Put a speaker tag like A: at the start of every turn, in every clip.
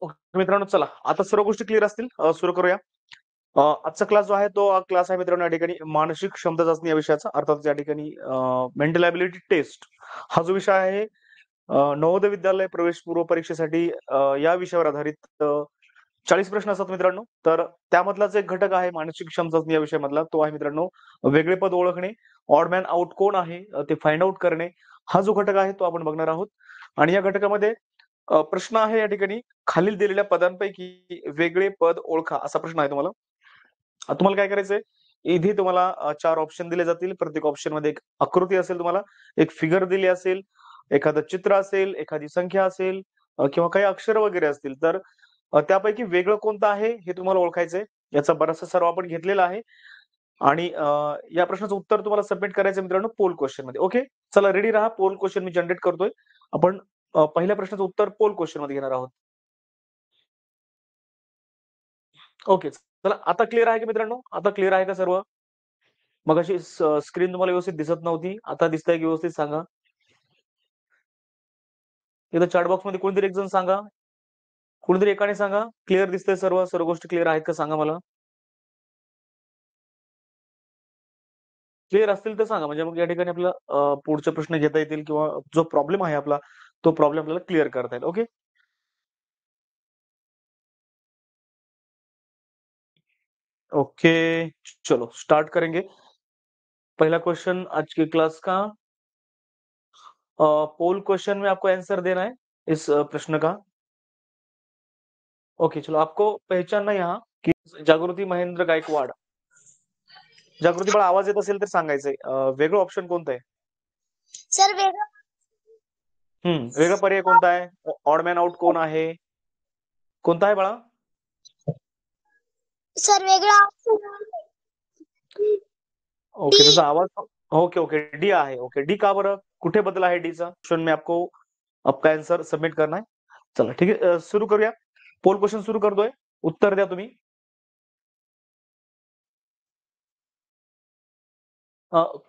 A: Okay मित्रांनो, चला आता सर्व गोष्टी क्लिअर असतील. सुरू करूया. आजचा क्लास जो आहे तो क्लास आहे मित्रांनो या ठिकाणी मानसिक क्षमता चाचणी या विषयाचा, अर्थात या ठिकाणी मेंटल ॲबिलिटी टेस्ट हा जो विषय आहे नवोदय विद्यालय प्रवेश पूर्व परीक्षेसाठी या विषयावर आधारित 40 प्रश्न असतात मित्रांनो. तर त्यामधलाच एक घटक आहे मानसिक क्षमता चाचणी या विषयामधला, तो आहे मित्रांनो वेगळे पद ओळखणे, ऑड मॅन आउट कोण आहे ते फाइंड आउट करणे. हा जो घटक आहे तो आपण बघणार आहोत. आणि या घटकामध्ये प्रश्न आहे या ठिकाणी खालील दिलेल्या पदांपैकी वेगळे पद ओळखा असा प्रश्न आहे तुम्हाला. तुम्हाला काय करायचंय, इथे तुम्हाला 4 ऑप्शन दिले जातील. प्रत्येक ऑप्शन मध्ये एक आकृती असेल, तुम्हाला एक फिगर दिली असेल, एखादं चित्र असेल, एखादी संख्या असेल किंवा काही अक्षर वगैरे असतील. तर त्यापैकी वेगळं कोणतं आहे हे तुम्हाला ओळखायचंय. याचा बराचसा सराव आपण घेतलेला आहे. आणि या प्रश्नाचं उत्तर तुम्हाला सबमिट करायचं मित्रांनो पोल क्वेश्चन मध्ये. ओके, चला रेडी राहा. पोल क्वेश्चन मी जनरेट करतोय. आपण पहिल्या प्रश्नाचं उत्तर पोल क्वेश्चन मध्ये घेणार आहोत. ओके, चला आता क्लिअर आहे का मित्रांनो? आता क्लिअर आहे का सर्व? मगाशी स्क्रीन तुम्हाला व्यवस्थित दिसत नव्हती, आता दिसतंय की व्यवस्थित? सांगा. इथं चॅट बॉक्स मध्ये कोणीतरी एक जण सांगा, कोणीतरी एकाने सांगा. क्लिअर दिसतंय सर्व? सर्व गोष्टी क्लिअर आहेत का सांगा मला. क्लिअर असतील तर सांगा, म्हणजे मग या ठिकाणी आपल्याला पुढचे प्रश्न घेता येतील किंवा जो प्रॉब्लेम आहे आपला तो प्रॉब्लेम आपल्याला क्लिअर करता येईल. ओके, ओके, चलो स्टार्ट करेंगे. पहला क्वेश्चन आज के क्लास का पोल क्वेश्चन में आपको आंसर देना है इस प्रश्न का. ओके, चलो आपको पहचानना यहाँ की जागृती महेंद्र गायकवाड. जागृती बाळा, आवाज येत असेल तर सांगायचंय. वेगळं ऑप्शन कोणतं आहे?
B: सर वेगळं
A: वेगळा पर्याय कोणता आहे? ऑड मॅन आउट कोण आहे? कोणता आहे बाळा?
B: सर वेगळा
A: ओके, तुझा आवाज. ओके ओके, डी आहे. ओके, डी का बरं? कुठे बदल आहे डीचा? क्वेश्चन में आपको आपका आंसर सबमिट करना है. चला ठीक आहे, सुरू करूया. पोल क्वेश्चन सुरू करतोय. उत्तर द्या तुम्ही.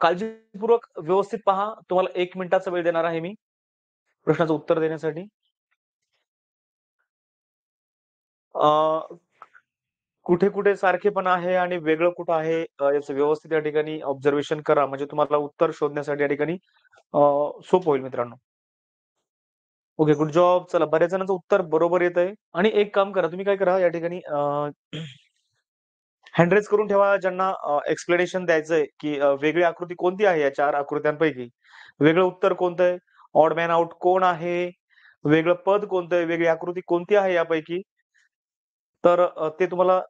A: काळजीपूर्वक व्यवस्थित पहा. तुम्हाला 1 मिनिटाचा वेळ देणार आहे मी प्रश्नाचं उत्तर देण्यासाठी. कुठे कुठे सारखेपणा आहे आणि वेगळं कुठं आहे याचं व्यवस्थित या ठिकाणी ऑब्झर्वेशन करा, म्हणजे तुम्हाला उत्तर शोधण्यासाठी या ठिकाणी सोपं होईल मित्रांनो. Okay, good job. चला, बऱ्याच जणांचं उत्तर बरोबर येत आहे. आणि एक काम करा, तुम्ही काय करा या ठिकाणी हँड रेज करून ठेवा. ज्यांना एक्सप्लेनेशन द्यायचंय की वेगळी आकृती कोणती आहे या 4 आकृत्यांपैकी, वेगळं उत्तर कोणतं आहे, ऑड मॅन आउट कोण आहे, वेगळं पद कोणतं आहे, वेगळी आकृती कोणती आहे यापैकी, तर ते तुम्हाला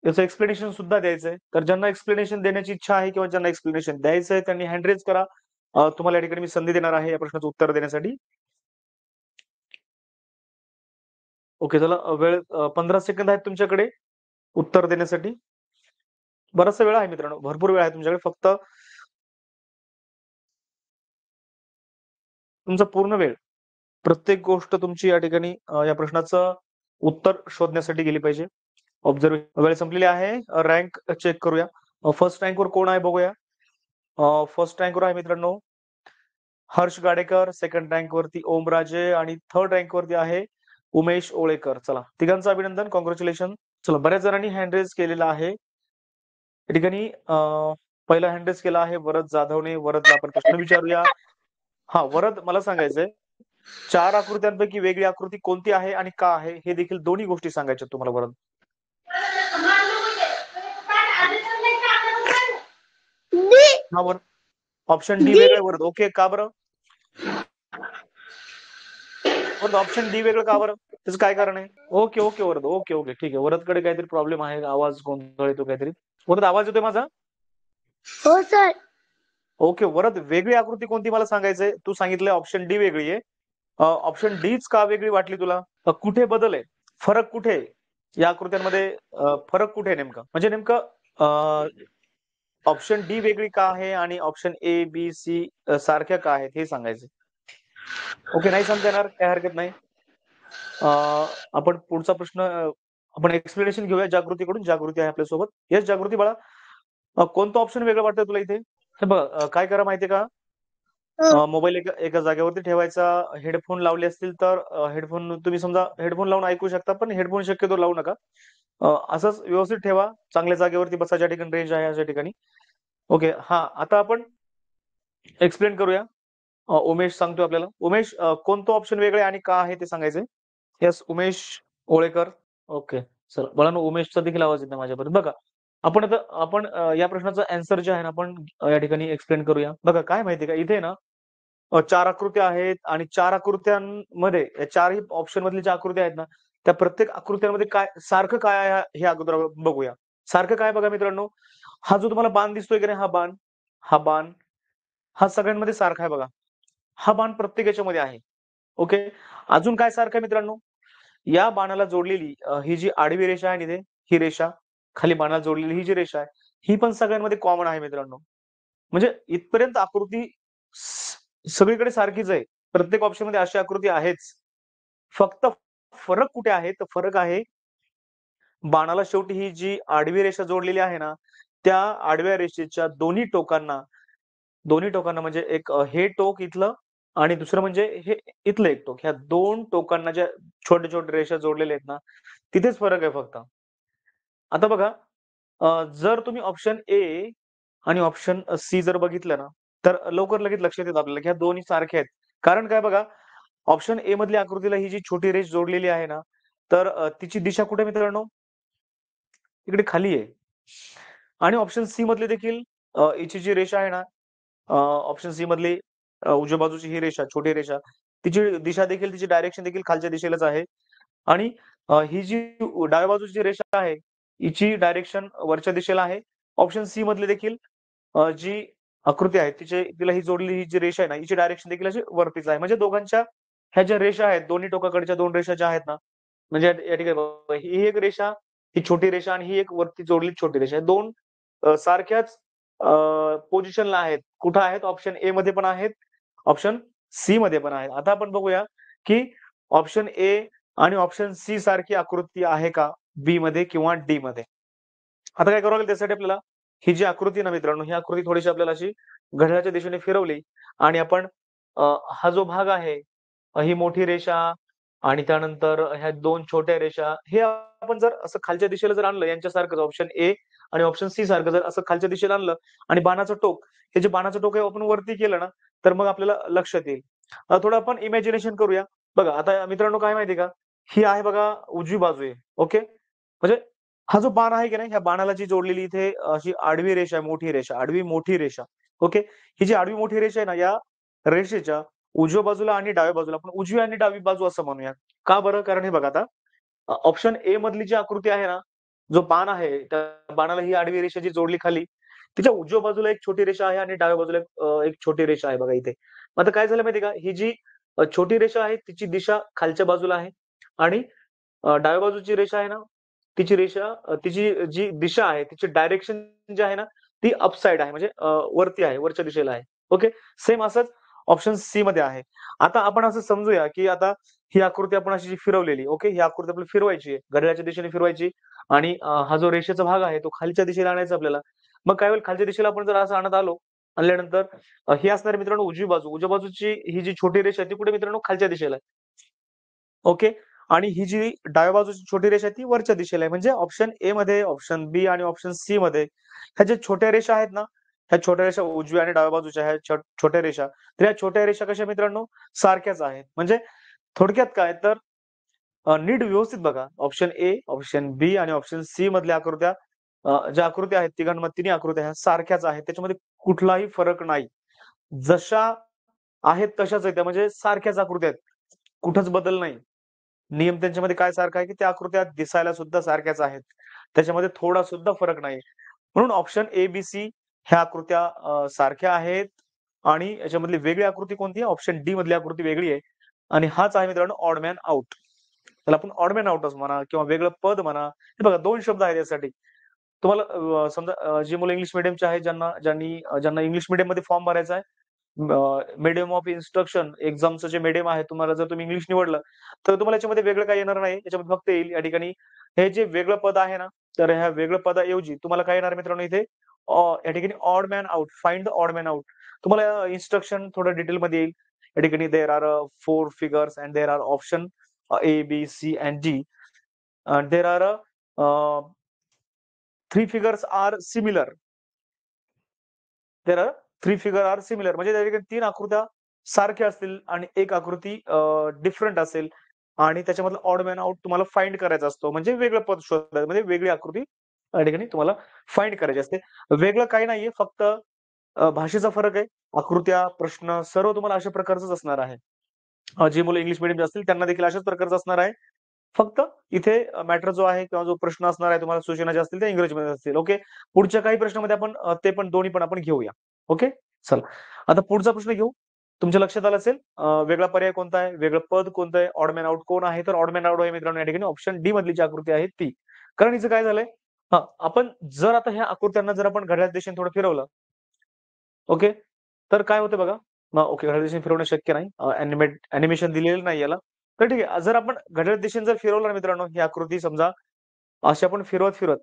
A: याचं एक्सप्लेनेशन सुद्धा द्यायचंय. तर ज्यांना एक्सप्लेनेशन देण्याची इच्छा आहे किंवा ज्यांना एक्सप्लेनेशन द्यायचंय त्यांनी हँड रेज करा. तुम्हाला या ठिकाणी मी संधी देणार आहे या प्रश्नाचं उत्तर देण्यासाठी. ओके, चला, वेळ 15 सेकंद आहेत तुमच्याकडे उत्तर देण्यासाठी. बराचसा वेळ आहे मित्रांनो, भरपूर वेळ आहे तुमच्याकडे. फक्त तुमचा पूर्ण वेळ, प्रत्येक गोष्ट तुमची या ठिकाणी या प्रश्नाचं उत्तर शोधण्यासाठी गेली पाहिजे. ऑब्झर्वेशन वेळ संपलेली आहे. रँक चेक करूया. फर्स्ट रँकवर कोण आहे बघूया. फर्स्ट रँकवर आहे मित्रांनो हर्ष गाडेकर, सेकंड रँक वरती ओमराजे आणि थर्ड रँक वरती आहे उमेश ओळेकर. चला, तिघांचं अभिनंदन, कॉंग्रॅच्युलेशन. चला, बऱ्याच जणांनी हँड रेज केलेला आहे या ठिकाणी. पहिला हँड रेज केला आहे वरद जाधवने. वरदला आपण प्रश्न विचारूया. हा वरद, मला सांगायचंय 4 आकृत्यांपैकी वेगळी आकृती कोणती आहे आणि का आहे हे देखील दोन्ही गोष्टी सांगायच्या तुम्हाला वरद. हा वर ऑप्शन डी वेगळं वरद. ओके, का बरं वरद ऑप्शन डी वेगळं का बरं? त्याचं काय कारण आहे? Okay okay Varad, okay okay, ठीक आहे. वरदकडे काहीतरी प्रॉब्लेम आहे, आवाज गोंधळ येतो काहीतरी. वरद, आवाज येतोय माझा?
B: हो सर.
A: ओके वरद, वेगळी आकृती कोणती मला सांगायचंय. तू सांगितलंय ऑप्शन डी वेगळी आहे. ऑप्शन डीच का वेगळी वाटली तुला? कुठे बदल आहे, फरक कुठे आहे या आकृत्यांमध्ये? फरक कुठे आहे नेमका, म्हणजे नेमकं ऑप्शन डी वेगळी का आहे आणि ऑप्शन ए बी सी सारख्या का आहेत हे सांगायचं. ओके, नाही सांगता येणार, काय हरकत नाही. आपण पुढचा प्रश्न आपण एक्सप्लेनेशन घेऊया जागृतीकडून. जागृती आहे आपल्यासोबत. येस जागृती बाळा, कोणतं ऑप्शन वेगळं वाटतं तुला इथे? हे बघ, काय करा माहितीये का, मोबाईल एका जागेवरती ठेवायचा. हेडफोन लावले असतील तर हेडफोन तुम्ही समजा हेडफोन लावून ऐकू शकता, पण हेडफोन शक्यतो लावू नका. असंच व्यवस्थित ठेवा. चांगल्या जागेवरती बसा, ज्या ठिकाणी रेंज आहे अशा ठिकाणी. ओके. हा, आता आपण एक्सप्लेन करूया. उमेश सांगतो आपल्याला. उमेश, कोणतं ऑप्शन वेगळे आणि का आहे ते सांगायचंय. येस, उमेश ओळेकर. ओके. चला बाळांनो, उमेशचा देखील आवाज येत नाही माझ्यापर्यंत. बघा, आपण या प्रश्नाचा आन्सर जे आहे ना, आपण या ठिकाणी एक्सप्लेन करूया. बघा, काय माहितीये का, इथे ना 4 आकृत्या आहेत आणि 4 आकृत्यांमध्ये या 4ही ऑप्शन मधल्या ज्या आकृत्या आहेत ना, त्या प्रत्येक आकृत्यांमध्ये काय सारखं काय आहे हे अगोदर बघूया. सारखं काय बघा मित्रांनो, हा जो तुम्हाला बाण दिसतोय की नाही, हा बाण हा सगळ्यांमध्ये सारखा आहे बघा. हा बाण प्रत्येक याच्यामध्ये आहे. ओके. अजून काय सारखं आहे मित्रांनो, या बाणाला जोडलेली ही जी आडवी रेषा आहे ना इथे, ही रेषा खाली बाणाला जोडलेली ही जी रेषा आहे, ही पण सगळ्यांमध्ये कॉमन आहे मित्रांनो. म्हणजे इथपर्यंत आकृती सगळीकडे सारखीच आहे. प्रत्येक ऑप्शन मध्ये अशी आकृती आहेच. फक्त फरक कुठे आहे? तर फरक आहे बाणाला शेवटी ही जी आडवी रेषा जोडलेली आहे ना, त्या आडव्या रेषेच्या दोन्ही टोकांना म्हणजे एक हे टोक इथलं आणि दुसरं म्हणजे हे इथलं एक टोक. ह्या 2 टोकांना ज्या छोटे-छोटे रेषा जोडलेल्या आहेत ना, तिथेच फरक आहे फक्त. आता बघा, जर तुम्ही ऑप्शन ए आणि ऑप्शन सी जर बघितलं ना, तर लवकर लगेच लक्षात येतं आपल्याला, की ह्या दोन्ही सारख्या आहेत. कारण काय बघा, ऑप्शन ए मधल्या आकृतीला ही जी छोटी रेष जोडलेली आहे ना, तर तिची दिशा कुठे मित्रांनो? इकडे खाली आहे. आणि ऑप्शन सी मधली देखील हिची जी रेषा आहे ना, ऑप्शन सी मधली उजव्या बाजूची ही रेषा, छोटी रेषा, तिची दिशा देखील, तिची डायरेक्शन देखील खालच्या दिशेलाच आहे. आणि ही जी डाव्या बाजूची जी रेषा आहे, हिची डायरेक्शन वरच्या दिशेला आहे. ऑप्शन सी मधली देखील जी आकृती आहे, तिला ही जोडलेली ही जी रेषा आहे ना, हिची डायरेक्शन देखील अशी वरतीच आहे. म्हणजे दोघांच्या ह्या ज्या रेषा आहेत, दोन्ही टोकाकडच्या 2 रेषा ज्या आहेत ना, म्हणजे या ठिकाणी बघा, ही एक रेषा, ही छोटी रेषा आणि ही एक वरती जोडलेली छोटी रेषा. या 2 सारख्याच पोझिशनला आहेत. कुठं आहेत? ऑप्शन ए मध्ये पण आहेत, ऑप्शन सी मध्ये पण आहेत. आता आपण बघूया, की ऑप्शन ए आणि ऑप्शन सी सारखी आकृती आहे का बी मध्ये किंवा डी मध्ये. आता काय करावं लागेल त्यासाठी आपल्याला, ही जी आकृती आहे ना मित्रांनो, ही आकृती थोडीशी आपल्याला अशी घड्याळाच्या दिशेने फिरवली आणि आपण हा जो भाग आहे, ही मोठी रेषा आणि त्यानंतर ह्या 2 छोट्या रेषा, हे आपण जर असं खालच्या दिशेला जर आणलं यांच्यासारखंच ऑप्शन ए आणि ऑप्शन सी सारखं जर असं खालच्या दिशेला आणलं आणि बाणाचं टोक, हे जे बाणाचं टोक आहे आपण वरती केलं ना, तर मग आपल्याला लक्षात येईल. थोडं आपण इमॅजिनेशन करूया. बघा, आता मित्रांनो काय माहिती का, ही आहे बघा उजवी बाजू आहे. ओके. म्हणजे हा जो बाण आहे की नाही, ह्या बाणाला जी जोडलेली इथे अशी आडवी रेषा आहे, मोठी रेषा, आडवी मोठी रेषा. ओके. ही जी आडवी मोठी रेषा आहे ना, या रेषेच्या उजव्या बाजूला आणि डाव्या बाजूला आपण उजवी आणि डावी बाजू असं म्हणूया. का बरं? कारण हे बघा आता, ऑप्शन ए मधली जी आकृती आहे ना, जो बाण आहे, त्या बाणाला ही आडवी रेषा जी जोडली खाली, तिच्या उजव्या बाजूला एक छोटी रेषा आहे आणि डाव्या बाजूला एक छोटी रेषा आहे बघा इथे. मग आता काय झालं माहिती का? ही जी छोटी रेषा आहे, तिची दिशा खालच्या बाजूला आहे आणि डाव्या बाजूची रेषा आहे ना, तिची जी दिशा आहे, तिची डायरेक्शन जी आहे ना, ती अपसाइड आहे म्हणजे वरती आहे, वरच्या दिशेला आहे. ओके. सेम असंच ऑप्शन सी मध्ये आहे. आता आपण असं समजूया, की आता ही आकृती आपण अशी फिरवलेली. ओके. ही आकृती आपल्याला फिरवायची आहे. घड्याळाच्या दिशेने फिरवायची आणि हा जो रेषेचा भाग आहे, तो खालच्या दिशेला आणायचा आपल्याला. मग काय होईल, खालच्या दिशेला आपण जर असं आणत आलो, आणल्यानंतर ही असणार मित्रांनो उजवी बाजू. उजव्या बाजूची ही जी छोटी रेषा आहे, ती कुठे मित्रांनो खालच्या दिशेला आहे. ओके. आणि ही जी डाव्या बाजूची छोटी रेषा आहे ती वरच्या दिशेला आहे. म्हणजे ऑप्शन ए मध्ये, ऑप्शन बी आणि ऑप्शन सी मध्ये ह्या ज्या छोट्या रेषा आहेत ना, ह्या छोट्या रेषा उजव्या आणि डाव्या बाजूच्या ह्या छोट्या रेषा, तर या छोट्या रेषा कशा मित्रांनो सारख्याच आहेत. म्हणजे थोडक्यात काय तर नीट व्यवस्थित बघा. ऑप्शन ए, ऑप्शन बी आणि ऑप्शन सी मधल्या आकृत्या, ज्या आकृत्या आहेत तिन्ही आकृत्या ह्या सारख्याच आहेत. त्याच्यामध्ये कुठलाही फरक नाही. जशा आहेत तशाच आहेत त्या, म्हणजे सारख्याच आकृत्या आहेत. कुठंच बदल नाही. नियम त्यांच्यामध्ये काय सारखा आहे, की त्या आकृत्या दिसायला सुद्धा सारख्याच आहेत. त्याच्यामध्ये थोडा सुद्धा फरक नाही. म्हणून ऑप्शन ए, बी, सी ह्या आकृत्या सारख्या आहेत आणि याच्यामधली वेगळी आकृती कोणती आहे? ऑप्शन डी मधली आकृती वेगळी आहे आणि हाच आहे मित्रांनो ऑड मॅन आउट. त्याला आपण ऑड मॅन आउटच म्हणा किंवा वेगळं पद म्हणा. हे बघा 2 शब्द आहेत यासाठी. तुम्हाला समजा जी मुलं इंग्लिश मीडियमची आहेत, ज्यांना इंग्लिश मीडियममध्ये फॉर्म भरायचा आहे, मीडियम ऑफ इन्स्ट्रक्शन एक्झामचं जे मीडियम आहे, तुम्हाला जर तुम्ही इंग्लिश निवडलं, तर तुम्हाला याच्यामध्ये वेगळं काही येणार नाही. याच्यामध्ये फक्त येईल या ठिकाणी हे जे वेगळं पद आहे ना, तर ह्या वेगळ्या पदाऐवजी तुम्हाला काय येणार मित्रांनो इथे या ठिकाणी odd man out, find the odd man out. तुम्हाला इन्स्ट्रक्शन थोडं डिटेलमध्ये येईल. या ठिकाणी there are 4 figures and there are option A, B, C and D. There are 3 figures are similar. There are 3 figure are similar म्हणजे त्या ठिकाणी 3 आकृत्या सारख्या असतील आणि एक आकृती डिफरंट असेल आणि त्याच्यामधलं ऑड मॅन आउट तुम्हाला फाइंड करायचा असतो. म्हणजे वेगळं पद शोधायचं म्हणजे वेगळी आकृती या ठिकाणी तुम्हाला फाइंड करायची असते. वेगळं काही नाहीये फक्त भाषेचा फरक आहे. आकृत्या, प्रश्न सर्व तुम्हाला अशा प्रकारचंच असणार आहे. जी मुलं इंग्लिश मीडियमची असतील त्यांना देखील अशाच प्रकारचं असणार आहे. फक्त इथे मॅटर जो आहे किंवा जो प्रश्न असणार आहे तुम्हाला सूचना ज्या असतील त्या इंग्रजीमध्ये असतील. ओके. पुढच्या काही प्रश्नामध्ये आपण ते पण दोन्ही पण आपण घेऊया. ओके. चला. आता पुढचा प्रश्न घेऊ. तुमच्या लक्षात आलं असेल वेगळा पर्याय कोणता आहे? वेगळं पद कोणतं आहे? ऑड मॅन आउट कोण आहे? तर ऑड मॅन आउट आहे मित्रांनो या ठिकाणी ऑप्शन डी मधली जी आकृती आहे ती. कारण हिचं काय झालंय हां, आपण जर आता ह्या आकृत्यांना जर आपण घड्याळ दिशेने थोडं फिरवलं, ओके. तर काय होतं बघा. ओके घड्याळ दिशेने फिरवणं शक्य नाही. अॅनिमेशन दिलेलं नाही याला. तर ठीक आहे. जर आपण घड्याळ दिशेने जर फिरवलं ना मित्रांनो, ही आकृती समजा अशी आपण फिरवत-फिरवत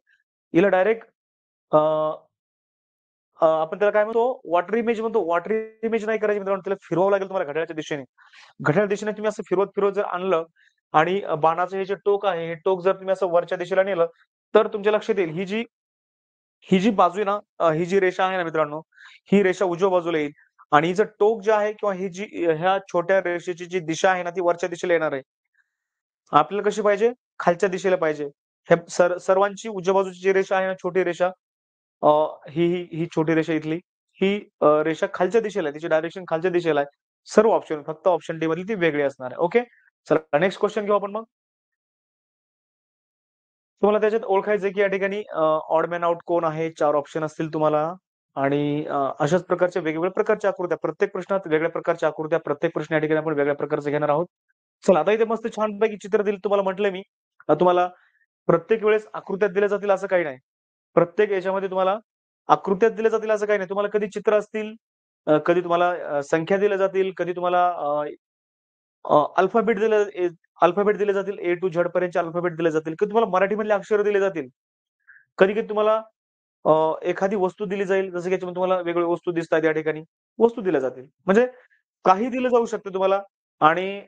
A: हिला डायरेक्ट आपण त्याला काय म्हणतो वॉटर इमेज म्हणतो. वॉटर इमेज नाही करायची मित्रांनो, त्याला फिरवावं लागेल तुम्हाला घड्याळाच्या दिशेने. घड्याळ दिशेने तुम्ही असं फिरवत-फिरवत जर आणलं आणि बाणाचं हे जे टोक आहे, हे टोक जर तुम्ही असं वरच्या दिशेला नेलं, तर तुमच्या लक्षात येईल ही जी बाजू आहे ना, ही जी रेषा आहे ना मित्रांनो, ही रेषा उजव्या बाजूला येईल आणि हिचं टोक जे आहे किंवा ही जी ह्या छोट्या रेषेची जी दिशा आहे ना, ती वरच्या दिशेला येणार आहे. आपल्याला कशी पाहिजे? खालच्या दिशेला पाहिजे. हे सर्वांची उजव्या बाजूची जी रेषा आहे ना, छोटी रेषा अ, ही छोटी रेषा इथली, ही रेषा खालच्या दिशेला आहे. तिची डायरेक्शन खालच्या दिशेला आहे. सर्व ऑप्शन फक्त ऑप्शन डी मधली ती वेगळी असणार आहे. ओके. चला नेक्स्ट क्वेश्चन घेऊ आपण मग. तुम्हाला त्याच्यात ओळखायचंय की या ठिकाणी ऑड मॅन आउट कोण आहे? 4 ऑप्शन असतील तुम्हाला आणि अशाच प्रकारच्या वेगवेगळ्या प्रकारच्या आकृत्या प्रत्येक प्रश्नात वेगळ्या प्रकारच्या आकृत्या प्रत्येक प्रश्न या ठिकाणी आपण वेगळ्या प्रकारचे घेणार आहोत. चला आता इथे मस्त छानपैकी चित्र दिलं तुम्हाला म्हटलंय मी. तुम्हाला प्रत्येक वेळेस आकृत्यात दिल्या जातील असं काही नाही. प्रत्येक याच्यामध्ये तुम्हाला आकृत्यात दिल्या जातील असं काही नाही. तुम्हाला कधी चित्र असतील, कधी तुम्हाला संख्या दिल्या जातील, कधी तुम्हाला अल्फाबेट दिले जातील. ए टू झेड पर्यंतचे अल्फाबेट दिले जातील. कधी तुम्हाला मराठीमधले अक्षर दिले जातील. कधी-कधी तुम्हाला एखादी वस्तू दिली जाईल. जसं की याच्यामध्ये तुम्हाला वेगवेगळ्या वस्तू दिसतायत या ठिकाणी. वस्तू दिल्या जातील. म्हणजे काही दिलं जाऊ शकतं तुम्हाला आणि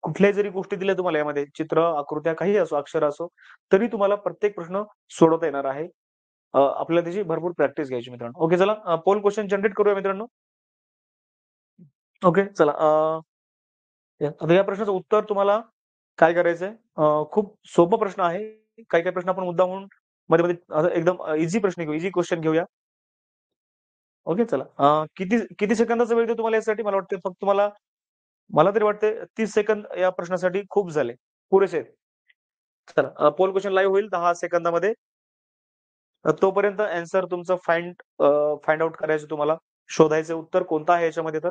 A: कुठल्याही जरी गोष्टी दिल्या तुम्हाला यामध्ये चित्र, आकृत्या काहीही असो, अक्षर असो, तरी तुम्हाला प्रत्येक प्रश्न सोडवता येणार आहे. आपल्याला त्याची भरपूर प्रॅक्टिस घ्यायची मित्रांनो. ओके चला पोल क्वेशन जनरेट करूया मित्रांनो. ओके चला आता या प्रश्नाचं उत्तर तुम्हाला काय करायचंय खूप सोपा प्रश्न आहे. काही-काही प्रश्न आपण मुद्दामून मध्ये-मध्ये असं एकदम ईझी प्रश्न घेऊ, ईझी क्वेशन घेऊया. ओके चला. किती किती सेकंदाचा वेळ देऊ तुम्हाला यासाठी? मला वाटतं फक्त मला तरी वाटतंय 30 सेकंद या प्रश्नासाठी खूप झाले. पुरेसे आहेत. चला पोल क्वेशन लाईव्ह होईल 10 सेकंदामध्ये. तोपर्यंत ॲन्सर तुमचं फाइंड आउट करायचं तुम्हाला. शोधायचं उत्तर कोणतं आहे याच्यामध्ये तर.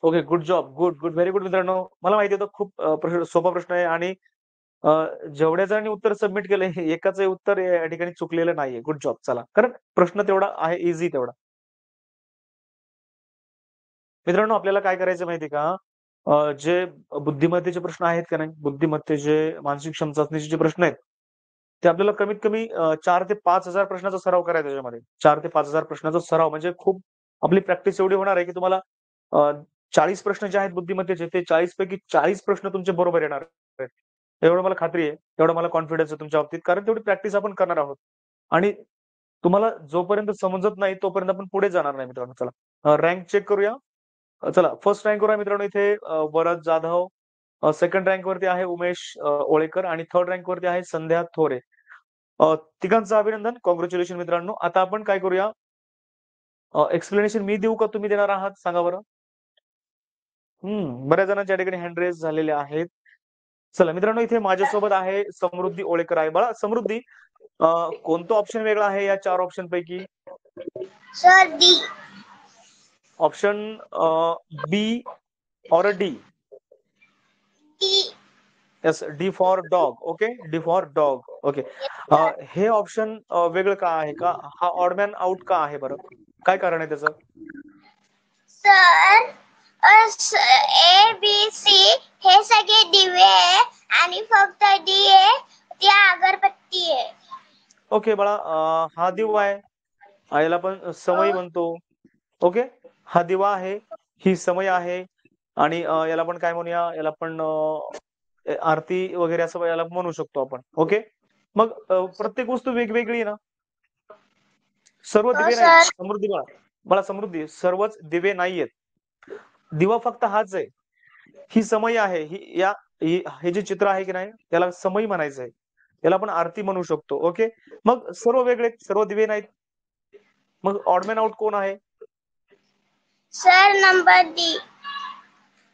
A: Okay good job. Good, very good मित्रांनो. मला माहिती होतं खूप प्रश्न सोपा प्रश्न आहे आणि अ, जेवढ्या जणांनी उत्तर सबमिट केलंय एकाचंही उत्तर या ठिकाणी चुकलेलं नाहीये. गुड जॉब चला. कारण प्रश्न तेवढा आहे ईझी तेवढा. मित्रांनो आपल्याला काय करायचं माहितीये का? जे बुद्धिमत्तेचे प्रश्न आहेत का नाही, बुद्धिमत्तेचे मानसिक क्षमता चाचणीचे जे प्रश्न आहेत, ते आपल्याला कमीत कमी 4 ते 5,000 प्रश्नाचा सराव करायचा त्याच्यामध्ये. 4 ते 5,000 प्रश्नाचा सराव म्हणजे खूप आपली प्रॅक्टिस एवढी होणार आहे, की तुम्हाला अ, 40 प्रश्न जे आहेत बुद्धिमत्तेचे ते 40 पैकी 40 प्रश्न तुमचे बरोबर येणार आहेत. एवढं मला खात्री आहे. एवढा मला कॉन्फिडन्स आहे तुमच्या बाबतीत. कारण तेवढी प्रॅक्टिस आपण करणार आहोत. आणि तुम्हाला जोपर्यंत समजत नाही तोपर्यंत आपण पुढे जाणार नाही मित्रांनो. चला रँक चेक करूया. चला फर्स्ट रँकवर आहे मित्रांनो इथे वरद जाधव. सेकंड रँकवरती आहे उमेश ओळेकर आणि थर्ड रँकवरती आहे संध्या थोरे. तिघांचं अभिनंदन. कॉन्ग्रॅच्युलेशन मित्रांनो. आता आपण काय करूया एक्सप्लेनेशन मी देऊ का तुम्ही देणार आहात? सांगा बरं. बऱ्याच जणांच्या या ठिकाणी हँड रेज झालेले आहेत. चला मित्रांनो इथे माझ्यासोबत आहे समृद्धी ओळेकर आहे. बाळा समृद्धी कोणतं ऑप्शन वेगळा आहे या 4 ऑप्शन पैकी?
B: Sir D.
A: ऑप्शन बी और D?
B: D.
A: Yes D for dog. Okay D for dog. Okay. हे ऑप्शन वेगळं का आहे का? हा ऑड मॅन आउट का आहे बरं? काय कारण आहे त्याचं?
B: सर ए बी सी हे सगळे दिवे आहे आणि फक्त डी आहे ती अगरबत्ती आहे.
A: ओके बाळा, हा दिवा आहे, याला आपण समई म्हणतो. ओके, हा दिवा आहे, ही समय आहे, आणि याला आपण काय म्हणूया, याला आपण आरती वगैरे असं याला म्हणू शकतो आपण. ओके, मग प्रत्येक वस्तू वेगवेगळी आहे ना, सर्व
B: हो
A: दिवे नाहीत.
B: सर.
A: समृद्धी बाळा, बाळा समृद्धी, सर्वच दिवे नाहीयेत. दिवा फक्त हाच आहे. ही समय आहे, हे जे चित्र आहे की नाही, त्याला समय म्हणायचं आहे. याला आपण आरती म्हणू शकतो. ओके, मग सर्व वेगळे, सर्व दिवे नाहीत. मग ऑडमॅन आउट कोण आहे?
B: Sir number D.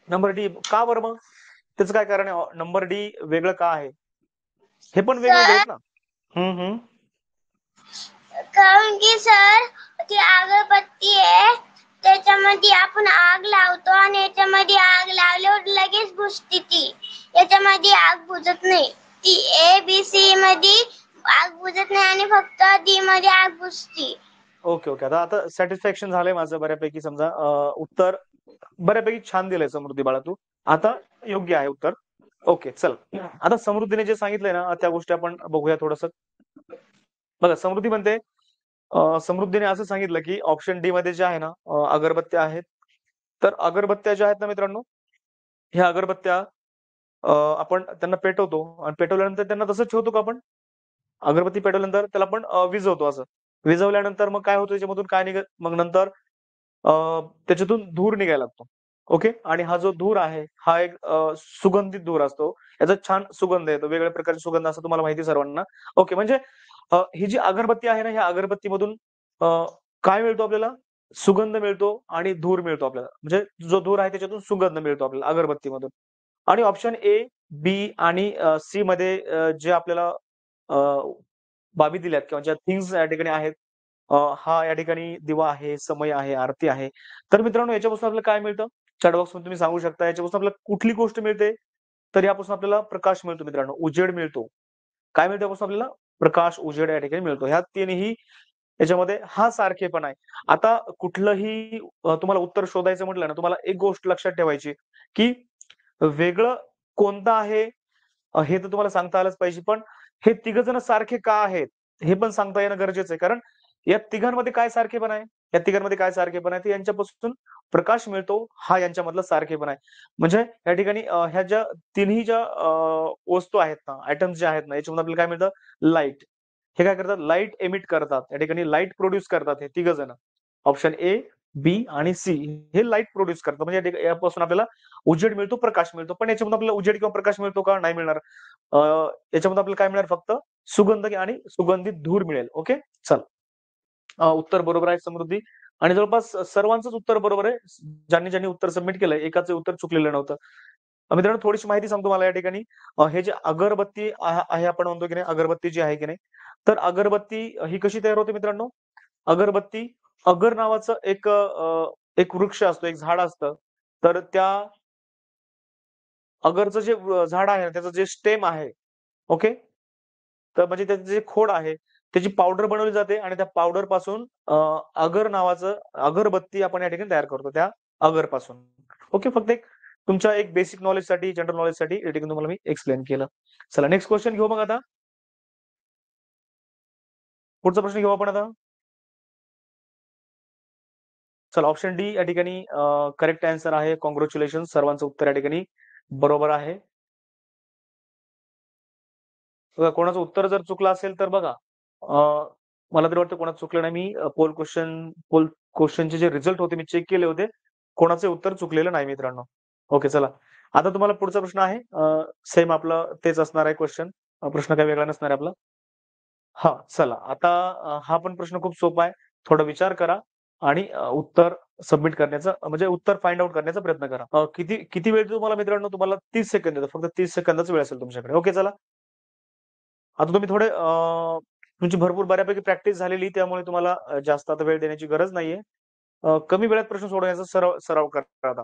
A: Number D. का बरं? मग त्याचं काय कारण आहे? नंबर डी वेगळं का आहे? हे पण वेगवेगळे
B: सर
A: आहेत ना. हम्म.
B: कारण की सर ती अगरबत्ती आहे, त्याच्यामध्ये आपण आग लावतो आणि याच्यामध्ये आग लावल्यावर लगेच बुजते ती. याच्यामध्ये आग बुजत नाही. ती ए बी सी मध्ये आग बुजत नाही आणि फक्त डी मध्ये आग बुजती.
A: ओके. आता सॅटिस्फॅक्शन झालंय माझं बऱ्यापैकी. समजा उत्तर बऱ्यापैकी छान दिलंय समृद्धी बाळा तू. आता योग्य आहे उत्तर. ओके, चल. आता समृद्धीने जे सांगितलंय ना, त्या गोष्टी आपण बघूया थोडस. बघा, समृद्धी म्हणते, समृद्धीने असं सांगितलं की ऑप्शन डी मध्ये जे आहे ना, अगरबत्त्या आहेत. तर अगरबत्त्या ज्या आहेत ना मित्रांनो, ह्या अगरबत्त्या आपण त्यांना पेटवतो, आणि पेटवल्यानंतर त्यांना तसंच ठेवतो का आपण? अगरबत्ती पेटवल्यानंतर त्याला आपण विझवतो असं. विझवल्यानंतर मग काय होतं, त्याच्यामधून काय निघत, मग नंतर त्याच्यातून धूर निघायला लागतो. ओके, आणि हा जो धूर आहे, हा एक सुगंधित धूर असतो. याचा छान सुगंध येतो, वेगवेगळ्या प्रकारचे सुगंध असतो, तुम्हाला माहिती आहे सर्वांना. ओके, म्हणजे ही जी अगरबत्ती आहे ना, ह्या अगरबत्तीमधून अ, काय मिळतो आपल्याला? सुगंध मिळतो आणि धूर मिळतो आपल्याला. म्हणजे जो धूर आहे त्याच्यातून सुगंध मिळतो आपल्याला अगरबत्तीमधून. आणि ऑप्शन ए, बी आणि सी मध्ये जे आपल्याला अ, बाबी दिल्यात किंवा ज्या थिंग्स या ठिकाणी आहेत, हा या ठिकाणी दिवा आहे, समय आहे, आरती आहे. तर मित्रांनो, याच्यापासून आपल्याला काय मिळतं? चॅट बॉक्समध्ये तुम्ही सांगू शकता. याच्यापासून आपल्याला कुठली गोष्ट मिळते? तर यापासून आपल्याला प्रकाश मिळतो मित्रांनो, उजेड मिळतो. काय मिळतं यापासून आपल्याला? प्रकाश, उजेड या ठिकाणी मिळतो. ह्या तिन्ही याच्यामध्ये हा सारखेपणा आहे. आता कुठलंही तुम्हाला उत्तर शोधायचं म्हटलं ना, तुम्हाला एक गोष्ट लक्षात ठेवायची, की वेगळं कोणतं आहे, हे तर तुम्हाला सांगता आलंच पाहिजे. पण हे तिघजण सारखे का आहेत? हे पण सांगता येणं गरजेचं आहे. कारण या तिघांमध्ये काय सारखेपणा आहे? या तिघांमध्ये काय सारखेपणा आहे? तर यांच्यापासून प्रकाश मिळतो, हा यांच्यामधला सारखेपणा आहे. म्हणजे या ठिकाणी ह्या ज्या तिन्ही ज्या वस्तू आहेत ना, एटम्स जे आहेत ना, याच्यामधून आपल्याला काय मिळतं? लाईट. हे काय करतात? लाईट एमिट करतात. या ठिकाणी लाईट प्रोड्यूस करतात हे तिघजण. ऑप्शन ए, बी आणि सी हे लाईट प्रोड्यूस करतात. म्हणजे यापासून आपल्याला उजेड मिळतो, प्रकाश मिळतो. पण याच्यामधून आपल्याला उजेड किंवा प्रकाश मिळतो का? नाही मिळणार. अ, याच्यामध्ये आपल्याला काय मिळणार? फक्त सुगंध आणि सुगंधित धूर मिळेल. ओके, चल. उत्तर बरोबर आहे समृद्धी, आणि जवळपास सर्वांचंच उत्तर बरोबर आहे. ज्यांनी उत्तर सबमिट केलंय, एकाचं उत्तर चुकलेलं नव्हतं. मित्रांनो, थोडीशी माहिती सांगतो मला या ठिकाणी. हे जे अगरबत्ती आहे, आपण म्हणतो की नाही, अगरबत्ती जी आहे की नाही, तर अगरबत्ती ही कशी तयार होते मित्रांनो? अगरबत्ती, अगर नावाचं एक वृक्ष असतो, एक झाड असतं. तर त्या अगरचं जे झाड आहे ना, त्याचं जे स्टेम आहे, ओके? तर म्हणजे त्याचं जे खोड आहे, त्याची पावडर बनवली जाते, आणि त्या पावडर पासून अगर नावाचं अगरबत्ती आपण या ठिकाणी तयार करतो, त्या अगरपासून. ओके, फक्त तुमच्या एक बेसिक नॉलेजसाठी, जनरल नॉलेजसाठी या ठिकाणी तुम्हाला मी एक्सप्लेन केलं. चला, नेक्स्ट क्वेश्चन घेऊ मग आता. पुढचा प्रश्न घेऊ आपण आता. चला, ऑप्शन डी या ठिकाणी करेक्ट आन्सर आहे. कॉंग्रॅच्युलेशन, सर्वांचं उत्तर या ठिकाणी बरोबर आहे. बघा, कोणाचं उत्तर जर चुकलं असेल तर बघा, मला तरी वाटतं कोणाचं चुकलं नाही. मी पोल क्वेश्चनचे जे रिझल्ट होते मी चेक केले होते. कोणाचे उत्तर चुकलेलं नाही मित्रांनो. ओके, चला. आता तुम्हाला पुढचा प्रश्न आहे. सेम आपलं तेच असणार आहे क्वेश्चन. प्रश्न काही वेगळा नसणार आहे आपला. हां, चला. आता हा पण प्रश्न खूप सोपा आहे. थोडा विचार करा आणि उत्तर सबमिट करण्याचा, म्हणजे उत्तर फाइंड आउट करण्याचा प्रयत्न करा. किती किती वेळ तुम्हाला मित्रांनो? तुम्हाला 30 सेकंद देतो. फक्त 30 सेकंदाचा वेळ असेल तुमच्याकडे. ओके, चला. आता तुम्ही थोडे तुमची भरपूर बऱ्यापैकी प्रॅक्टिस झालेली, त्यामुळे तुम्हाला जास्त आता वेळ देण्याची गरज नाहीये. कमी वेळात प्रश्न सोडवण्याचा सराव सराव करा आता.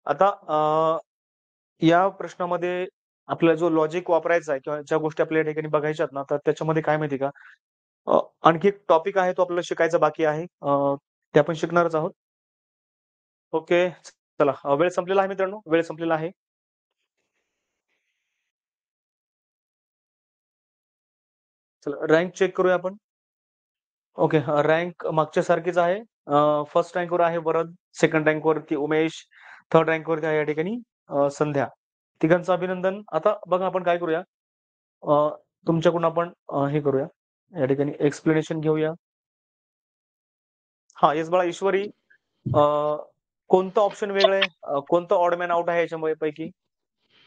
A: आता या प्रश्नामध्ये आपला जो लॉजिक वापरायचा आहे, किंवा ज्या गोष्टी आपल्याला या ठिकाणी बघायच्या आहेत ना, तर त्याच्यामध्ये काय माहिती आहे का? आणखी एक टॉपिक आहे, तो आपल्याला शिकायचा बाकी आहे. ते आपण शिकणारच आहोत. ओके, चला. वेळ संपलेला आहे मित्रांनो, वेळ संपलेला आहे. चला रँक चेक करूया आपण. ओके, रँक मागच्या सारखीच आहे. फर्स्ट रँकवर आहे वरद, सेकंड रँकवरती उमेश, थर्ड रँकवरती आहे या ठिकाणी संध्या. तिघांचं अभिनंदन. आता बघा आपण काय करूया, तुमच्याकडून आपण हे करूया, या ठिकाणी एक्सप्लेनेशन घेऊया. हा येस बाळा ईश्वरी, कोणतं ऑप्शन वेगळं आहे, कोणतं ऑड मॅन आउट आहे याच्यामुळे पैकी?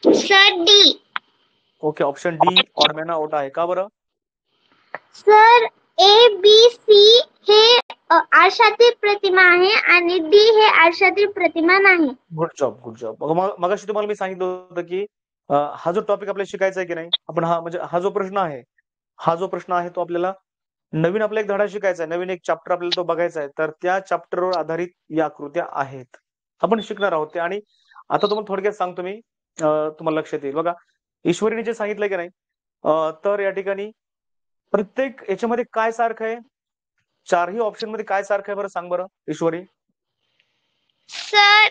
B: Sir D.
A: Okay, option D odd man out आहे. का बरं?
B: सर ए बी सी हे आरशातील प्रतिमा आहे आणि डी हे आरशातील प्रतिमा नाही.
A: Good job, good job. मगाशी तुम्हाला मी सांगितलं होतं की हा जो टॉपिक आपल्याला शिकायचा आहे की नाही, आपण हा म्हणजे हा जो प्रश्न आहे तो आपल्याला नवीन आपला एक धडा शिकायचा आहे, नवीन एक चॅप्टर आपल्याला तो बघायचा आहे. तर त्या चॅप्टरवर आधारित या आकृत्या आहेत, आपण शिकणार आहोत. आणि आता तुम्हाला थोडक्यात सांगतो मी, तुम्हाला लक्षात येईल. बघा ईश्वरीने जे सांगितलंय की नाही, तर या ठिकाणी प्रत्येक याच्यामध्ये काय सारखं आहे, चारही ऑप्शन मध्ये काय सारखं आहे बरं, सांग बरं ईश्वरी.
B: सर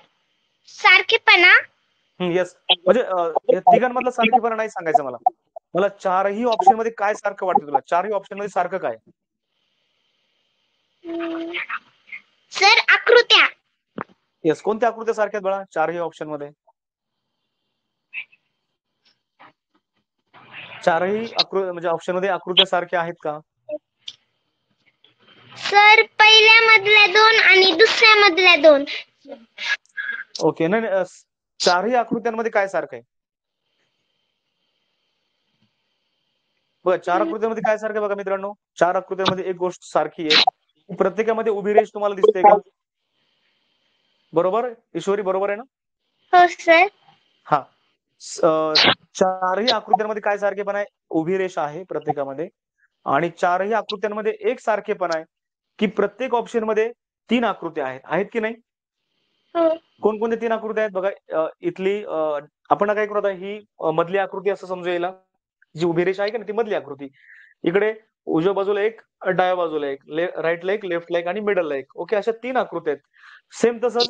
B: सारखेपणा.
A: येस, म्हणजे या तिघांमधलं सारखेपणा नाही सांगायचं मला. मला चारही ऑप्शन मध्ये काय सारखं वाटतं तुला? चारही ऑप्शन मध्ये सारखं काय?
B: सर आकृत्या.
A: येस, कोणत्या आकृत्या सारख्या आहेत बाळा चारही ऑप्शन मध्ये? चारही म्हणजे ऑप्शन मध्ये आकृत्या सारख्या आहेत का?
B: सर पहिल्या मधल्या दोन आणि दुसऱ्या मधल्या दोन.
A: ओके, नाही चारही आकृत्यांमध्ये काय सारखं आहे बघा. चार आकृत्यांमध्ये काय सारखं आहे बघा मित्रांनो, चार आकृत्यांमध्ये एक गोष्ट सारखी आहे, प्रत्येकामध्ये उभी रेष तुम्हाला दिसते का? बरोबर ईश्वरी, बरोबर आहे ना?
B: हो सर.
A: हा, चारही आकृत्यांमध्ये काय सारखेपणा आहे? उभी रेष आहे प्रत्येकामध्ये. आणि चारही आकृत्यांमध्ये एक सारखेपणा आहे की प्रत्येक ऑप्शन मध्ये तीन आकृत्या आहेत की नाही? कोणकोणत्या तीन आकृत्या आहेत बघा. इथली आपण काय करू आता, ही मधली आकृती असं समजू यायला, जी उभी रेष आहे की नाही ती मधली आकृती. इकडे उजव्या बाजूला एक, डाव्या बाजूला एक, राईटला एक, लेफ्टला एक आणि मिडलला एक. ओके, अशा तीन आकृत्या आहेत. सेम तसंच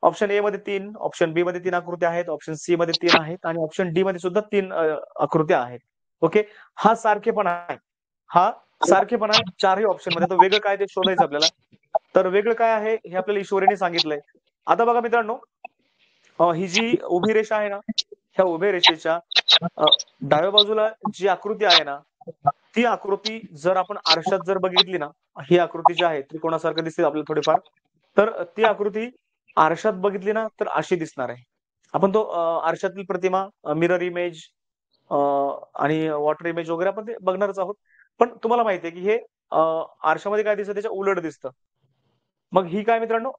A: ऑप्शन ए मध्ये तीन, ऑप्शन बी मध्ये तीन आकृत्या आहेत, ऑप्शन सी मध्ये तीन आहेत आणि ऑप्शन डी मध्ये सुद्धा तीन आकृत्या आहेत. ओके, हा सारखेपणा आहे, हा सारखेपणा आहे चारही ऑप्शन मध्ये. तर वेगळं काय ते शोधायचं आपल्याला. तर वेगळं काय आहे हे आपल्याला ईश्वरीने सांगितलंय. आता बघा मित्रांनो, ही जी उभी रेषा आहे ना, ह्या उभ्या रेषेच्या डाव्या बाजूला जी आकृती आहे ना, ती आकृती जर आपण आरशात जर बघितली ना, ही आकृती जी आहे त्रिकोणासारखं दिसते आपल्याला थोडीफार, तर ती आकृती आरशात बघितली ना तर अशी दिसणार आहे. आपण तो आरशातील प्रतिमा, मिरर इमेज आणि वॉटर इमेज वगैरे आपण ते बघणारच आहोत. पण तुम्हाला माहिती आहे की हे आरशामध्ये काय दिसतं त्याच्या उलट दिसतं. मग ही काय मित्रांनो,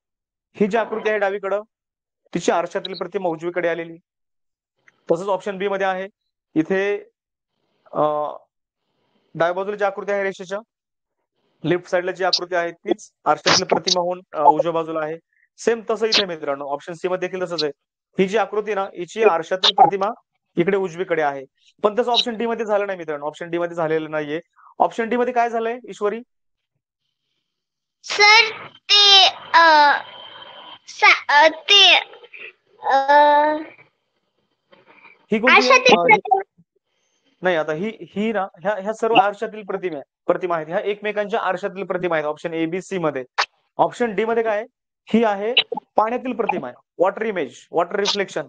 A: ही जी आकृती आहे डावीकडं, तिची आरशातील प्रतिमा उजवीकडे आलेली. तसंच ऑप्शन बी मध्ये आहे, इथे डाव्या बाजूला जी आकृती आहे रेषेच्या लेफ्ट साइडला जी आकृती आहे तीच आरशातील प्रतिमा होऊन उजव्या बाजूला आहे. सेम तसं इथे मित्रांनो ऑप्शन सी मध्ये देखील तसंच आहे. ही जी आकृती ना, हिची आरशातील प्रतिमा इकडे उजवीकडे आहे. पण तसं ऑप्शन डी मध्ये झालं नाही मित्रांनो, ऑप्शन डी मध्ये झालेलं नाहीये. ऑप्शन डी मध्ये काय झालंय ईश्वरी?
B: सर ते
A: ही कोणती
B: आरशातील
A: आहे?
B: प्रतिमा.
A: नाही, आता ही ना, ह्या सर्व आरशातील प्रतिमा आहेत, ह्या एकमेकांच्या आरशातील प्रतिमा आहेत ऑप्शन ए बी सी मध्ये. ऑप्शन डी मध्ये काय आहे? ही आहे पाण्यातील प्रतिमा आहे, वॉटर इमेज, वॉटर रिफ्लेक्शन.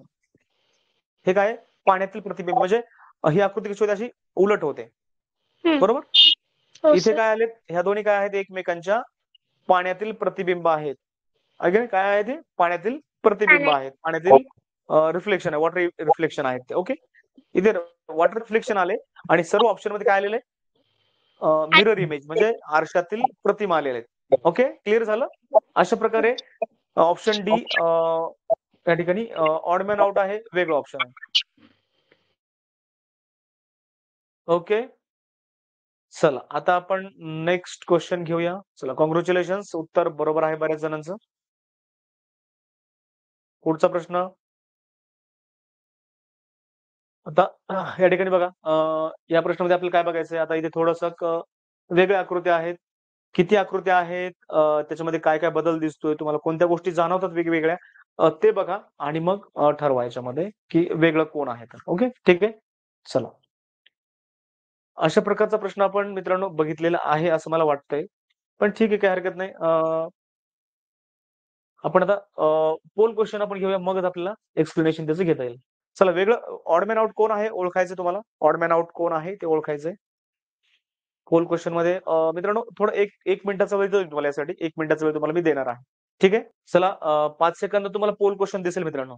A: हे काय आहे? पाण्यातील प्रतिबिंब. म्हणजे ही आकृती कशी होते, अशी उलट होते, बरोबर.
B: हो
A: इथे
B: सर.
A: काय आले, ह्या दोन्ही काय आहेत? एकमेकांच्या पाण्यातील प्रतिबिंब आहेत. अगेन काय आहे ते? पाण्यातील प्रतिबिंब आहेत, पाण्यातील रिफ्लेक्शन आहे, वॉटर रिफ्लेक्शन आहेत ते. ओके, इथे वॉटर रिफ्लेक्शन आले आणि सर्व ऑप्शन मध्ये काय आलेले? मिरर इमेज म्हणजे आरशातील प्रतिमा आलेले आहेत. ओके, क्लिअर झालं? अशा प्रकारे ऑप्शन डी या ठिकाणी ऑड मॅन आउट आहे, वेगळं ऑप्शन आहे. ओके, चला आता आपण नेक्स्ट क्वेश्चन घेऊया. चला, कॉंग्रॅच्युलेशन्स, उत्तर बरोबर आहे बऱ्याच जणांचं. पुढचा प्रश्न आता या ठिकाणी बघा, या प्रश्नामध्ये आपल्याला काय बघायचंय, आता इथे थोडंसं वेगळ्या आकृत्या आहेत. किती आकृत्या आहेत, त्याच्यामध्ये काय काय बदल दिसतोय, तुम्हाला कोणत्या गोष्टी जाणवतात वेगवेगळ्या, ते बघा आणि मग ठरवा याच्यामध्ये की वेगळं कोण आहे तर. ओके, ठीक आहे, चला. अशा प्रकारचा प्रश्न आपण मित्रांनो बघितलेला आहे असं मला वाटतंय. पण ठीक आहे, काही हरकत नाही. आपण आता पोल क्वेश्चन आपण घेऊया, मगच आपल्याला एक्सप्लेनेशन त्याचं घेता येईल. चला, वेगळं ऑड मॅन आउट कोण आहे ओळखायचं तुम्हाला. ऑड मॅन आउट कोण आहे ते ओळखायचंय. पोल क्वेश्चन मध्ये मित्रांनो थोडं एक मिनिटाचा वेळ देईल तुम्हाला यासाठी. 1 मिनिटाचा वेळ तुम्हाला मी देणार आहे. ठीक आहे. चला, 5 सेकंद तुम्हाला पोल क्वेश्चन दिसेल मित्रांनो.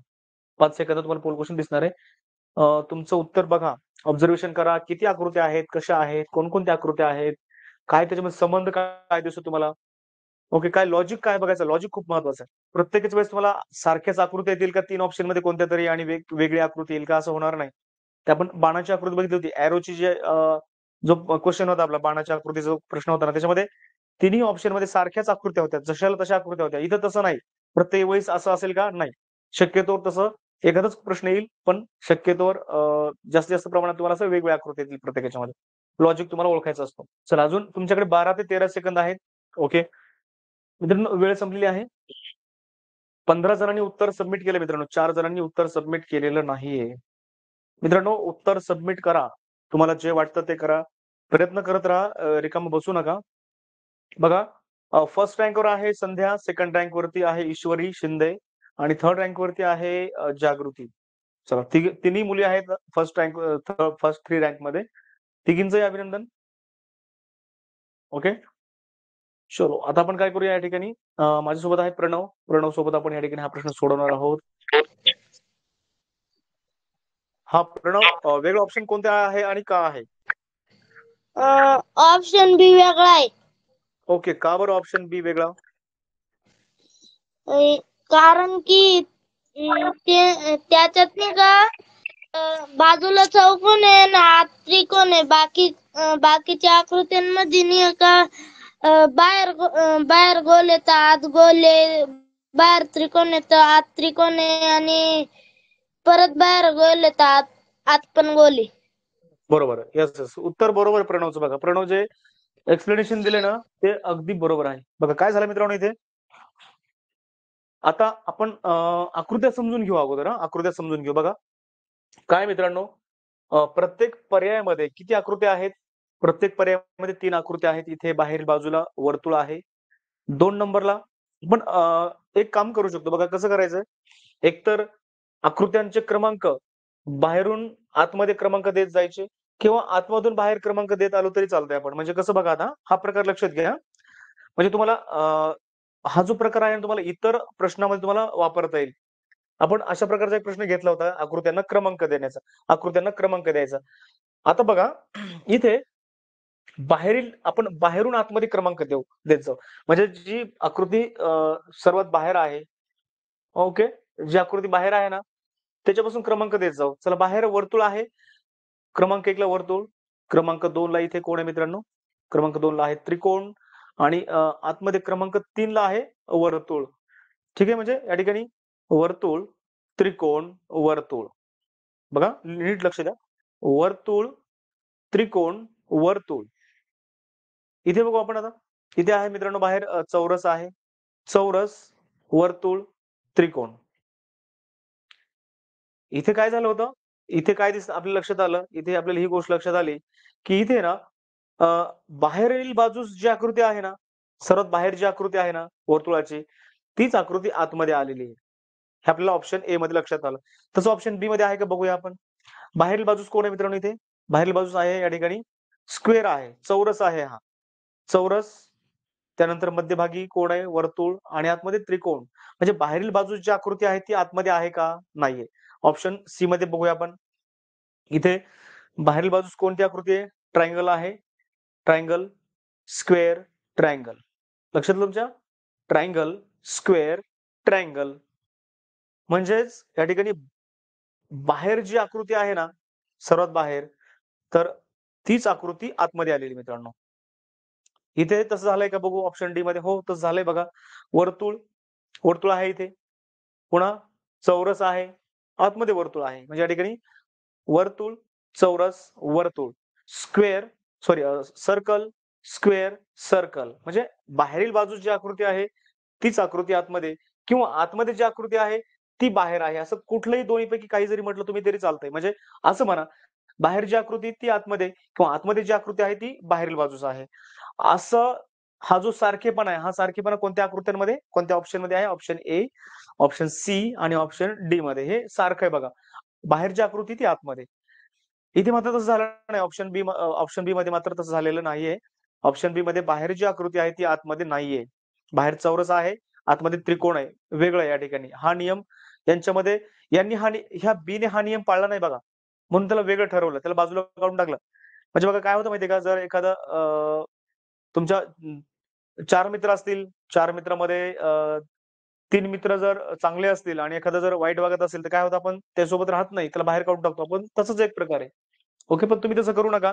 A: 5 सेकंद तुम्हाला पोल क्वेश्चन दिसणार आहे. तुमचं उत्तर बघा, ऑब्झर्वेशन करा, किती आकृत्या आहेत, कशा आहेत, कोणकोणत्या आकृत्या आहेत, काय त्याच्यामध्ये संबंध काय दिसतो तुम्हाला. ओके, काय लॉजिक काय बघायचं. लॉजिक खूप महत्वाचं आहे. प्रत्येकच वेळेस तुम्हाला सारख्याच आकृत्या येतील का 3 ऑप्शन मध्ये कोणत्या तरी आणि वेगळी आकृती येईल का, असं होणार नाही. ते आपण बाणाची आकृती बघितली होती. एरोची जे जो क्वेश्चन होता आपला, बाणाच्या आकृतीचा प्रश्न होता ना, त्याच्यामध्ये तिन्ही ऑप्शन मध्ये सारख्याच आकृत्या होत्या, जशाला तशा आकृत्या होत्या. इथं तसं नाही. प्रत्येक वेळेस असं असेल का? नाही. शक्यतोवर तसं एखादाच प्रश्न येईल, पण शक्यतोवर जास्तीत जास्त प्रमाणात तुम्हाला असं वेगवेगळ्या आकृती येतील प्रत्येक याच्यामध्ये. लॉजिक तुम्हाला ओळखायचं असतं. चला, अजून तुमच्याकडे 12 ते 13 सेकंद आहेत. ओके मित्रांनो, वेळ संपलेली आहे. 15 जणांनी उत्तर सबमिट केलं मित्रांनो. 4 जणांनी उत्तर सबमिट केलेलं नाहीये. मित्रांनो, उत्तर सबमिट करा. तुम्हाला जे वाटतं ते करा. प्रयत्न करत राहा, रिकामं बसू नका. बघा, फर्स्ट रँकवर आहे संध्या, सेकंड रँक वरती आहे ईश्वरी शिंदे आणि थर्ड रँक वरती आहे जागृती. चला, तिन्ही मुली आहेत फर्स्ट रँक, फर्स्ट 3 रँक मध्ये. तिघींचंही अभिनंदन. ओके, चलो आता आपण काय करूया या ठिकाणी. माझ्यासोबत आहे प्रणव. प्रणव सोबत आपण या ठिकाणी हा प्रश्न सोडवणार आहोत. हा प्रणव, वेगळा ऑप्शन कोणता आहे आणि का आहे?
B: ऑप्शन बी वेगळा आहे.
A: ओके, का बरं ऑप्शन बी वेगळा?
B: कारण की ते त्याच्यात नाही का बाजूला चौकोन आहे ना आत त्रिकोण आहे. बाकीच्या आकृत्यांमध्ये नाही का बाहेर गोल आहे तर आत गोल आहे, बाहेर त्रिकोण आहे तर आत त्रिकोण आहे आणि परत बाहेर गोल आहे तर आत पण गोल आहे.
A: बरोबर. येस, उत्तर बरोबर प्रणवचं. बघा, प्रणव जे एक्सप्लेनेशन दिले ना, ते अगदी बरोबर आहे. बघा काय झालं मित्रांनो इथे. आता आपण आकृत्या समजून घेऊ अगोदर. आकृत्या समजून घेऊ. बघा काय मित्रांनो, प्रत्येक पर्यायामध्ये किती आकृत्या आहेत? प्रत्येक पर्यायामध्ये 3 आकृत्या आहेत. इथे बाहेरील बाजूला वर्तुळ आहे. 2 नंबरला आपण एक काम करू शकतो. बघा कसं करायचं. एकतर आकृत्यांचे क्रमांक बाहेरून आतमध्ये क्रमांक देत जायचे किंवा आतमधून बाहेर क्रमांक देत आलो तरी चालतंय आपण. म्हणजे कसं बघा, आता हा प्रकार लक्षात घ्या. म्हणजे तुम्हाला हा जो प्रकार आहे ना, तुम्हाला इतर प्रश्नामध्ये तुम्हाला वापरता येईल. आपण अशा प्रकारचा एक प्रश्न घेतला होता, आकृत्यांना क्रमांक देण्याचा, आकृत्यांना क्रमांक द्यायचा. आता बघा इथे आपण बाहेरून आतमध्ये क्रमांक देत जाऊ. म्हणजे जी आकृती सर्वात बाहेर आहे, ओके, जी आकृती बाहेर आहे ना, त्याच्यापासून क्रमांक देत जाऊ. चला, बाहेर वर्तुळ आहे. क्रमांक 1 ला वर्तुळ, क्रमांक 2 ला इथे कोण आहे मित्रांनो? क्रमांक 2 ला आहे त्रिकोण आणि आतमध्ये क्रमांक 3 ला आहे वर्तुळ. ठीक आहे, म्हणजे या ठिकाणी वर्तुळ, त्रिकोण, वर्तुळ. बघा नीट लक्ष द्या. वर्तुळ, त्रिकोण, वर्तुळ. इथे बघू आपण आता. इथे आहे मित्रांनो बाहेर चौरस आहे. चौरस, वर्तुळ, त्रिकोण. इथे काय झालं होतं? इथे काय आपल्या लक्षात आलं, इथे आपल्याला ही गोष्ट लक्षात आली, की इथे ना बाहेरील बाजूस जी आकृती आहे ना, सर्वात बाहेर जी आकृती आहे ना वर्तुळाची, तीच आकृती आतमध्ये आलेली आहे. हे आपल्याला ऑप्शन ए मध्ये लक्षात आलं. तसं ऑप्शन बी मध्ये आहे का बघूया आपण. बाहेरील बाजूस कोण आहे मित्रांनो इथे? बाहेरील बाजूस आहे या ठिकाणी स्क्वेअर आहे, चौरस आहे हा. चौरस, त्यानंतर मध्यभागी कोण आहे? वर्तुळ आणि आतमध्ये त्रिकोण. म्हणजे बाहेरील बाजूस जी आकृती आहे ती आतमध्ये आहे का? नाहीये. ऑप्शन सी मध्ये बघूया आपण. इथे बाहेरील बाजूस कोणती आकृती आहे? ट्रायंगल आहे. Triangle, square, triangle. लक्षात तुमच्या? Triangle, square, triangle. म्हणजेच या ठिकाणी बाहेर जी आकृती आहे ना, सर्वात बाहेर, तर तीच आकृती आतमध्ये आलेली मित्रांनो. इथे तसं झालंय का बघू ऑप्शन डी मध्ये. हो, तसं झालंय बघा. वर्तुळ, वर्तुळ आहे इथे. पुन्हा चौरस आहे. आतमध्ये वर्तुळ आहे. म्हणजे या ठिकाणी वर्तुळ, चौरस, वर्तुळ. Square, sorry, circle, square, circle. म्हणजे बाहेरील बाजूस जी आकृती आहे तीच आकृती आतमध्ये किंवा आतमध्ये जी आकृती आहे ती बाहेर आहे. असं कुठलंही दोन्हीपैकी काही जरी म्हटलं तुम्ही तरी चालतंय. म्हणजे असं म्हणा, बाहेर जी आकृती आहे ती आतमध्ये किंवा आतमध्ये जी आकृती आहे ती बाहेरील बाजूचा आहे. असं हा जो सारखेपणा आहे, हा सारखेपणा कोणत्या आकृत्यांमध्ये, कोणत्या ऑप्शनमध्ये आहे? ऑप्शन ए, ऑप्शन सी आणि ऑप्शन डी मध्ये हे सारखं आहे बघा. बाहेरची आकृती ती आतमध्ये. इथे मात्र तसं झालं नाही. ऑप्शन बी मध्ये मात्र तसं झालेलं नाहीये. ऑप्शन बी मध्ये बाहेर जी आकृती आहे ती आतमध्ये नाहीये. बाहेर चौरस आहे, आतमध्ये त्रिकोण आहे. वेगळं आहे या ठिकाणी. हा नियम यांच्यामध्ये ह्या बी ने हा नियम पाळला नाही बघा. म्हणून त्याला वेगळं ठरवलं. त्याला बाजूला काढून टाकलं. म्हणजे बघा काय होतं माहितीये का? जर एखादा तुमच्या 4 मित्र असतील, 4 मित्रामध्ये 3 मित्र जर चांगले असतील आणि एखादा जर वाईट वागत असेल, तर काय होतं आपण त्याच्यासोबत राहत नाही. त्याला बाहेर काढून टाकतो आपण. तसंच एक प्रकार आहे. ओके. पण तुम्ही तसं करू नका.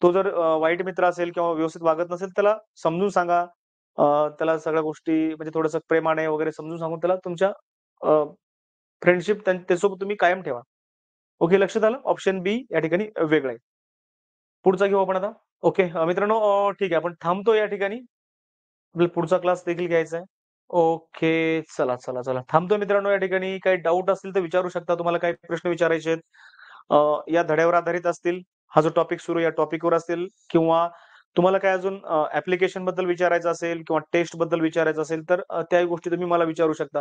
A: तो जर वाईट मित्र असेल किंवा व्यवस्थित वागत नसेल, त्याला समजून सांगा. त्याला सगळ्या गोष्टी म्हणजे थोडंसं प्रेमाने वगैरे समजून सांगून त्याला तुमच्या फ्रेंडशिप त्याच्यासोबत तुम्ही कायम ठेवा. ओके. लक्षात आलं? ऑप्शन बी या ठिकाणी वेगळं आहे. पुढचा घेऊ आपण आता. ओके. मित्रांनो ठीक आहे. आपण थांबतो या ठिकाणी. आपल्याला पुढचा क्लास देखील घ्यायचा आहे. ओके. चला, चला, चला. थांबतोय मित्रांनो या ठिकाणी. काही डाऊट असतील तर विचारू शकता. तुम्हाला काही प्रश्न विचारायचे आहेत. या धड्यावर आधारित असतील. हा जो टॉपिक सुरू आहे या टॉपिकवर असतील किंवा तुम्हाला काय अजून ॲप्लिकेशन बद्दल विचारायचं असेल किंवा टेस्ट बद्दल विचारायचं असेल तर त्याही गोष्टी तुम्ही मला विचारू शकता.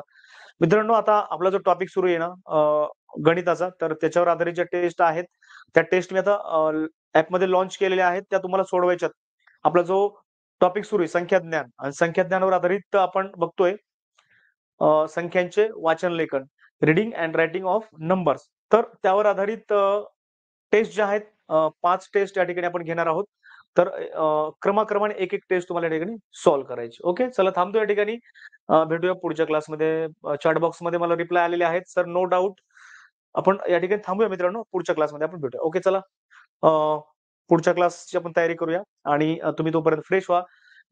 A: मित्रांनो आता आपला जो टॉपिक सुरू आहे ना गणिताचा, तर त्याच्यावर आधारित ज्या टेस्ट आहेत, त्या टेस्ट मी आता ॲपमध्ये लॉन्च केलेल्या आहेत. त्या तुम्हाला सोडवायच्यात. आपला जो टॉपिक सुरू आहे संख्याज्ञान आणि संख्याज्ञानावर आधारित आपण बघतोय संख्यांचे वाचन लेखन, reading and writing of numbers. तर त्यावर आधारित टेस्ट ज्या आहेत 5 टेस्ट या ठिकाणी आपण घेणार आहोत. तर क्रमाक्रमाने एक-एक टेस्ट तुम्हाला या ठिकाणी सॉल्व्ह करायची. ओके. चला थांबतो या ठिकाणी. भेटूया पुढच्या क्लासमध्ये. चॅट बॉक्समध्ये मला रिप्लाय आलेले आहेत. Sir no doubt. आपण या ठिकाणी थांबूया मित्रांनो. पुढच्या क्लासमध्ये आपण भेटूया. ओके चला. अ, पुढच्या क्लासची आपण तयारी करूया आणि तुम्ही तोपर्यंत फ्रेश व्हा.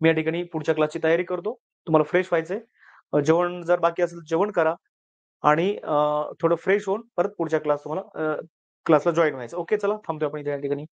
A: मी या ठिकाणी पुढच्या क्लासची तयारी करतो. तुम्हाला फ्रेश व्हायचंय. जेवण जर बाकी असेल तर जेवण करा आणि थोडं फ्रेश होऊन परत पुढच्या क्लासला जॉइन व्हायचं. ओके चला थांबतोय आपण इथे या ठिकाणी.